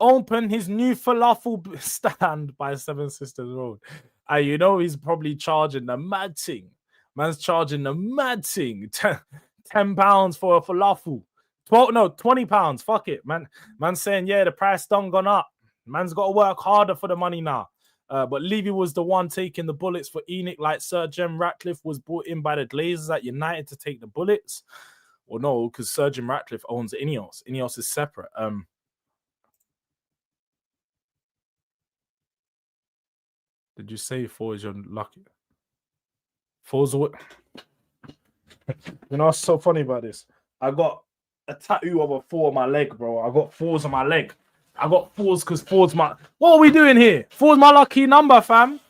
open his new falafel stand by Seven Sisters Road. You know he's probably charging the mad thing. Man's charging the mad thing. £10 for a falafel. 20 pounds. Fuck it, man. Man's saying, yeah, the price done gone up. Man's got to work harder for the money now. But Levy was the one taking the bullets for ENIC, like Sir Jim Ratcliffe was brought in by the Glazers at United to take the bullets. Well, no, because Sir Jim Ratcliffe owns Ineos. Ineos is separate. Did you say 4 is your lucky? 4's what? You know what's so funny about this? I got a tattoo of a 4 on my leg, bro. I got 4s on my leg. I got 4s because 4's my... What are we doing here? 4's my lucky number, fam.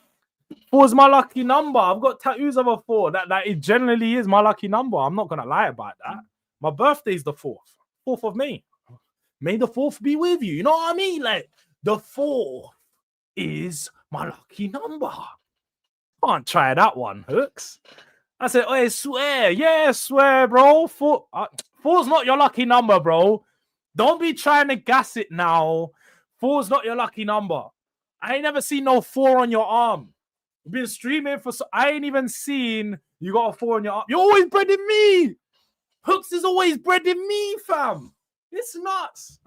4's my lucky number. I've got tattoos of a 4. That it generally is my lucky number. I'm not going to lie about that. My birthday's the 4th. 4th of May. May the 4th be with you. You know what I mean? Like, the 4 is my lucky number. Can't try that one, Hooks. I said, oh, swear. Yeah, swear, bro. 4's not your lucky number, bro. Don't be trying to gas it now. 4's not your lucky number. I ain't never seen no 4 on your arm. You've been streaming for... I ain't even seen you got a 4 on your arm. You're always breading me. Hooks is always breading me, fam. It's nuts.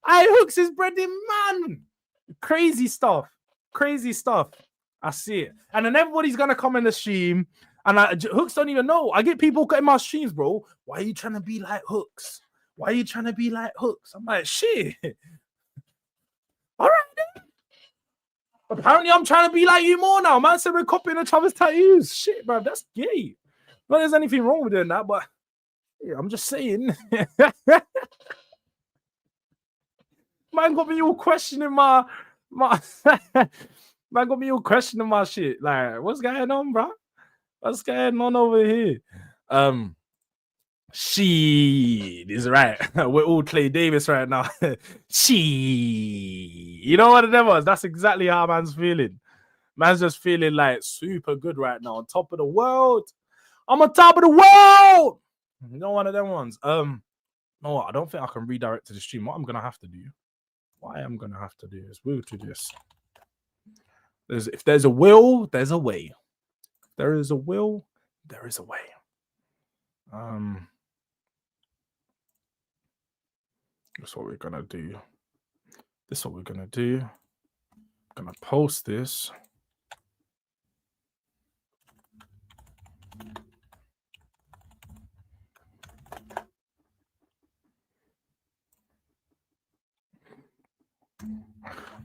Hooks is breading man. Crazy stuff. Crazy stuff. I see it. And then everybody's going to come in the stream. And Hooks don't even know. I get people in my streams, bro. Why are you trying to be like Hooks? Why are you trying to be like Hooks? I'm like, shit. All right, then. Apparently, I'm trying to be like you more now. Man said we're copying each other's tattoos. Shit, bro. That's gay. Not there's anything wrong with doing that, but yeah, I'm just saying. Man got me all questioning my man got me all questioning my shit. Like, what's going on, bro? What's going on over here? She is right. We're all Clay Davis right now. You know what it was? That's exactly how man's feeling. Man's just feeling like super good right now, on top of the world. I'm on top of the world. You know, one of them ones. No, I don't think I can redirect to the stream. What I'm gonna have to do is we'll do this. If there's a will, there's a way. If there is a will, there is a way. That's what we're gonna do. I'm gonna post this.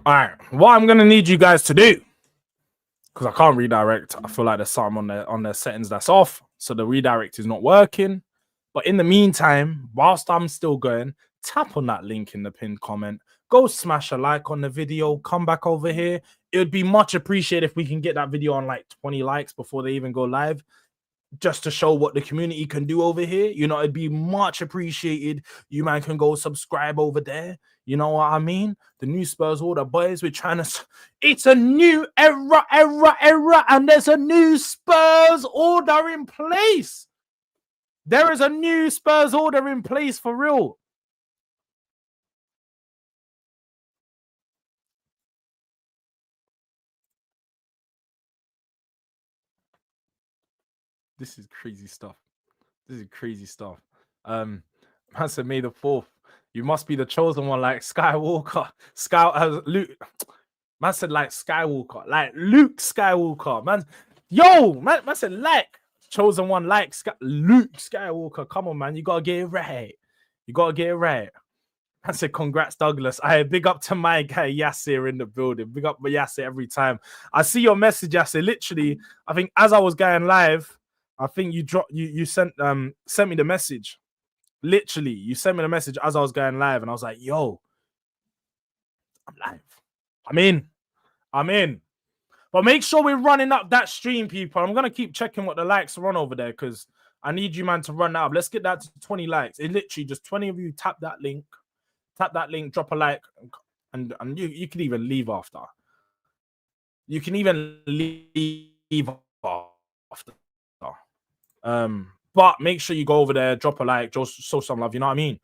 All right, what I'm gonna need you guys to do, because I can't redirect. I feel like there's something on their settings that's off, so the redirect is not working. But in the meantime, whilst I'm still going, tap on that link in the pinned comment. Go smash a like on the video. Come back over here. It would be much appreciated if we can get that video on like 20 likes before they even go live, just to show what the community can do over here. You know, it'd be much appreciated. You man can go subscribe over there. You know what I mean? The new Spurs order, boys. We're trying to... It's a new era, and there's a new Spurs order in place. There is a new Spurs order in place for real. This is crazy stuff. Man said May the 4th. You must be the chosen one, like Skywalker. Luke. Man said like Skywalker, like Luke Skywalker. Man said like chosen one, like Luke Skywalker. Come on, man. You gotta get it right. I said, congrats, Douglas. I big up to my guy Yasser in the building. Big up my Yasser every time. I see your message, Yasser. Literally, I think as I was going live, I think you sent me the message. Literally, you sent me the message as I was going live, and I was like, yo, I'm live. I'm in. But make sure we're running up that stream, people. I'm gonna keep checking what the likes are on over there, because I need you, man, to run that up. Let's get that to 20 likes. It literally just 20 of you tap that link, drop a like, and you can even leave after. You can even leave after. But make sure you go over there, drop a like, just show some love. You know what I mean?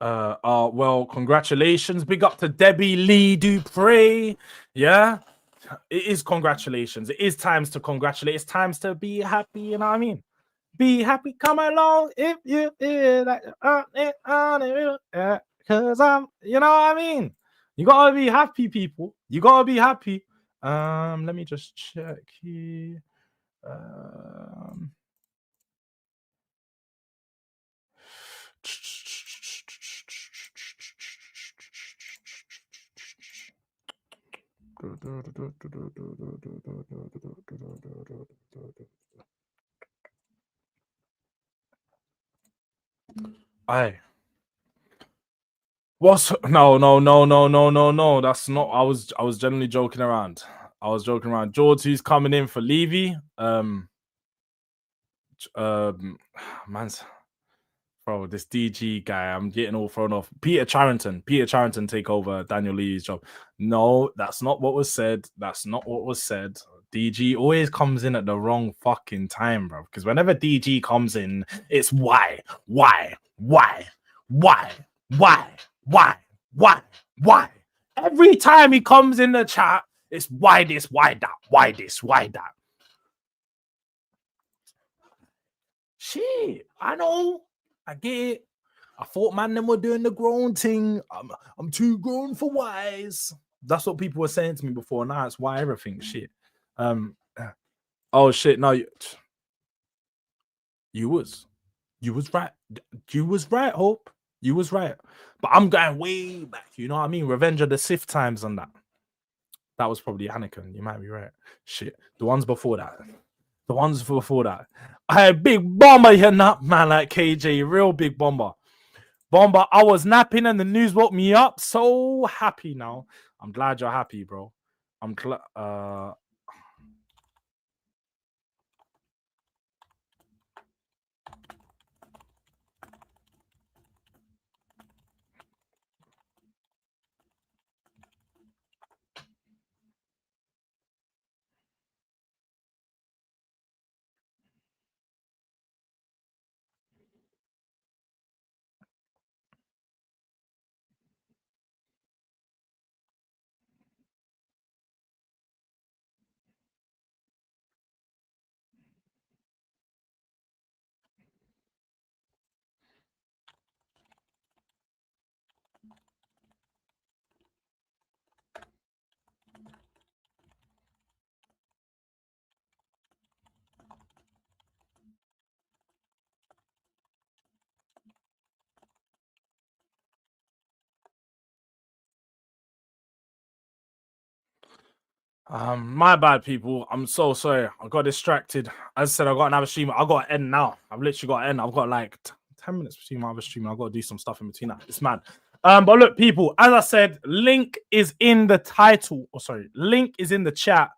Well, congratulations. Big up to Debbie Lee Dupre. Yeah, it is congratulations. It is times to congratulate. It's times to be happy. You know what I mean? Be happy. Come along if you feel like because you know what I mean? You gotta be happy, people. You gotta be happy. Let me just check here. Aye. What's no. That's not. I was generally joking around. I was joking around. George, who's coming in for Levy? Man's bro, this DG guy, I'm getting all thrown off. Peter Charrington take over Daniel Levy's job. No, that's not what was said. That's not what was said. DG always comes in at the wrong fucking time, bro. Because whenever DG comes in, it's why. Every time he comes in the chat, it's why this, why that. Shit, I know. I get it. I thought man them were doing the grown thing. I'm too grown for wise. That's what people were saying to me before. Now it's why everything. Shit. Oh shit. No, you was right. You was right, Hope. You was right. But I'm going way back. You know what I mean? Revenge of the Sith times on that. That was probably Anakin. You might be right. Shit. The ones before that. I had big Bomba here, not man like KJ, real big Bomba. Bomba, I was napping and the news woke me up. So happy now. I'm glad you're happy, bro. I'm glad. My bad, people. I'm so sorry. I got distracted. As I said, I got another stream. I got to end now. I've literally got to end. I've got like 10 minutes between my other stream. I've got to do some stuff in between that. It's mad. But look, people, as I said, link is in the title. Link is in the chat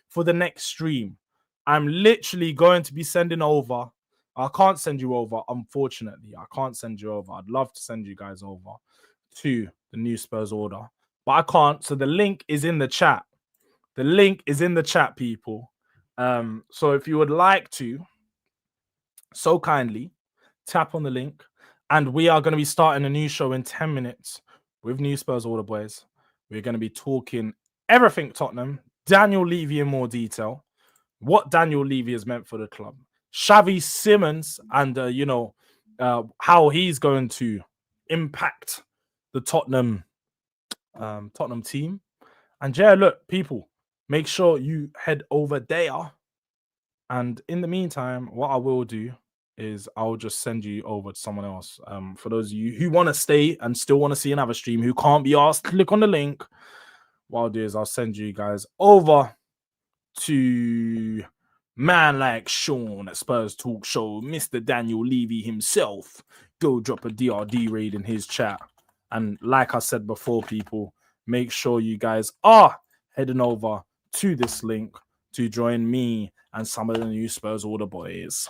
for the next stream. I'm literally going to be sending over. I can't send you over, unfortunately. I can't send you over. I'd love to send you guys over to the new Spurs order, but I can't. So the link is in the chat. The link is in the chat, people. So if you would like to, so kindly tap on the link, and we are going to be starting a new show in 10 minutes with New Spurs Order Boys. We're going to be talking everything Tottenham, Daniel Levy in more detail, what Daniel Levy has meant for the club, Xavi Simons, and how he's going to impact the Tottenham team. And yeah, look, people, make sure you head over there. And in the meantime, what I will do is I'll just send you over to someone else. For those of you who want to stay and still want to see another stream, who can't be asked, click on the link. What I'll do is I'll send you guys over to man like Sean at Spurs Talk Show, Mr. Daniel Levy himself. Go drop a DRD raid in his chat. And like I said before, people, make sure you guys are heading over to this link to join me and some of the new Spurs Order Boys.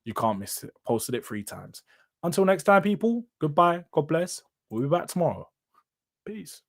You can't miss it. Posted it 3 times. Until next time, people, goodbye. God bless. We'll be back tomorrow. Peace.